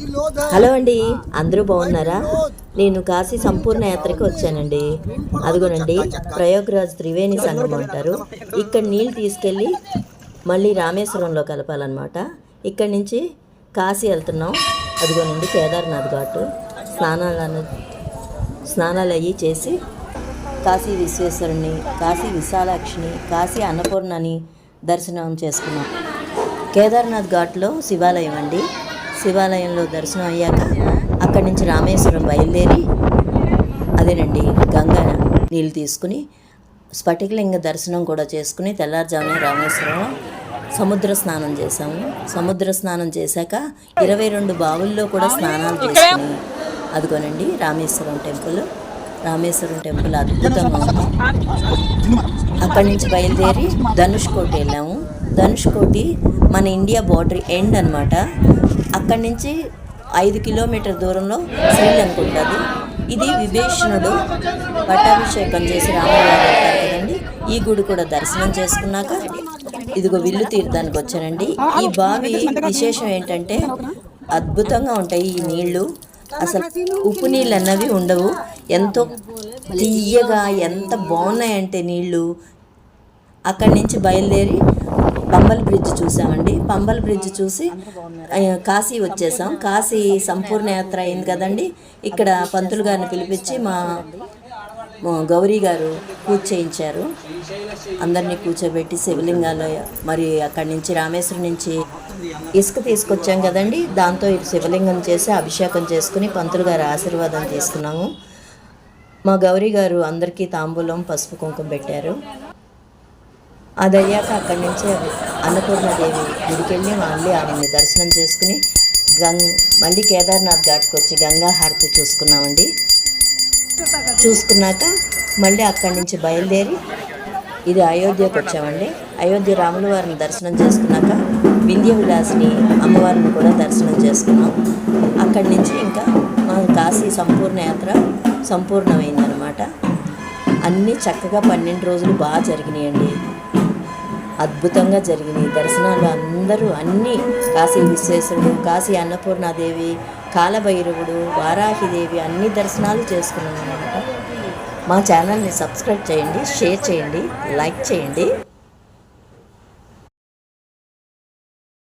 Hello అండి, అందరూ బాగున్నారా? నేను కాశీ సంపూర్ణ యాత్రకి వచ్చానండి. అదిగోనండి, ప్రయాగ్రాజ్ త్రివేణి సంగమం అంటారు. ఇక్కడ నీళ్ళు తీసుకెళ్ళి మళ్ళీ రామేశ్వరంలో కలపాలన్నమాట. ఇక్కడి నుంచి కాశీ వెళ్తున్నాం. అదిగోనండి కేదార్నాథ్ ఘాటు. స్నానాలు అయ్యి చేసి కాశీ విశ్వేశ్వరుని, కాశీ విశాలాక్షిని, కాశీ అన్నపూర్ణని దర్శనం చేసుకున్నాం. కేదార్నాథ్ ఘాట్లో శివాలయం అండి. శివాలయంలో దర్శనం అయ్యాక అక్కడి నుంచి రామేశ్వరం బయలుదేరి అదేనండి గంగా నీళ్ళు తీసుకుని స్ఫటికలింగ దర్శనం కూడా చేసుకుని తెల్లారుజామున రామేశ్వరం సముద్ర స్నానం చేసాము. సముద్ర స్నానం చేశాక 22 బావుల్లో కూడా స్నానాలు చేసుకుని అదిగోనండి రామేశ్వరం టెంపుల్ అద్భుతంగా ఉంది. అక్కడి నుంచి బయలుదేరి ధనుష్కోటి వెళ్ళాము. ధనుష్కోటి మన ఇండియా బార్డర్ ఎండ్ అనమాట. అక్కడి నుంచి 5 కిలోమీటర్ దూరంలో శ్రీలంక ఉంటుంది. ఇది విభీషణుడు పట్టాభిషేకం చేసి రామవారు అంటారు కదండి. ఈ గుడి కూడా దర్శనం చేసుకున్నాక ఇదిగో విల్లు తీర్థానికి వచ్చానండి. ఈ బావి విశేషం ఏంటంటే అద్భుతంగా ఉంటాయి ఈ నీళ్లు. అసలు ఉప్పు నీళ్ళు అన్నవి ఉండవు. ఎంతో తీయగా ఎంత బాగున్నాయంటే నీళ్ళు. అక్కడి నుంచి బయలుదేరి పంబల్ బ్రిడ్జ్ చూసామండి. పంబల్ బ్రిడ్జ్ చూసి కాశీ వచ్చేసాం. కాశీ సంపూర్ణ యాత్ర అయింది కదండి. ఇక్కడ పంతులు గారిని పిలిపించి మా గౌరీ గారు పూజ చేయించారు. అందరినీ కూర్చోబెట్టి శివలింగాలు, మరి అక్కడి నుంచి రామేశ్వరం నుంచి ఇసుక తీసుకొచ్చాం కదండి. దాంతో శివలింగం చేసి అభిషేకం చేసుకుని పంతులు గారి ఆశీర్వాదం తీసుకున్నాము. మా గౌరీ గారు అందరికీ తాంబూలం పసుపు కుంకుమ పెట్టారు. అది అయ్యాక అక్కడి నుంచి అన్నపూర్ణాదేవి గుడికి వెళ్ళి మళ్ళీ ఆమెని దర్శనం చేసుకుని మళ్ళీ కేదార్నాథ్ ఘాట్కి వచ్చి గంగా హారతి చూసుకున్నాక మళ్ళీ అక్కడి నుంచి బయలుదేరి ఇది అయోధ్యకు వచ్చామండి. అయోధ్య రాముల వారిని దర్శనం చేసుకున్నాక వింధ్య విలాసిని అమ్మవారిని కూడా దర్శనం చేసుకున్నాం. అక్కడి నుంచి ఇంకా మా కాశీ సంపూర్ణ యాత్ర సంపూర్ణమైందనమాట. అన్నీ చక్కగా 12 రోజులు బాగా జరిగినాయండి. అద్భుతంగా జరిగినాయి దర్శనాలు. అందరూ అన్నీ కాశీ విశ్వేశ్వరుడు, కాశీ అన్నపూర్ణాదేవి, కాలభైరవుడు, వారాహిదేవి అన్ని దర్శనాలు చేసుకున్నాం అన్నమాట. మా ఛానల్ని సబ్స్క్రైబ్ చేయండి, షేర్ చేయండి, లైక్ చేయండి.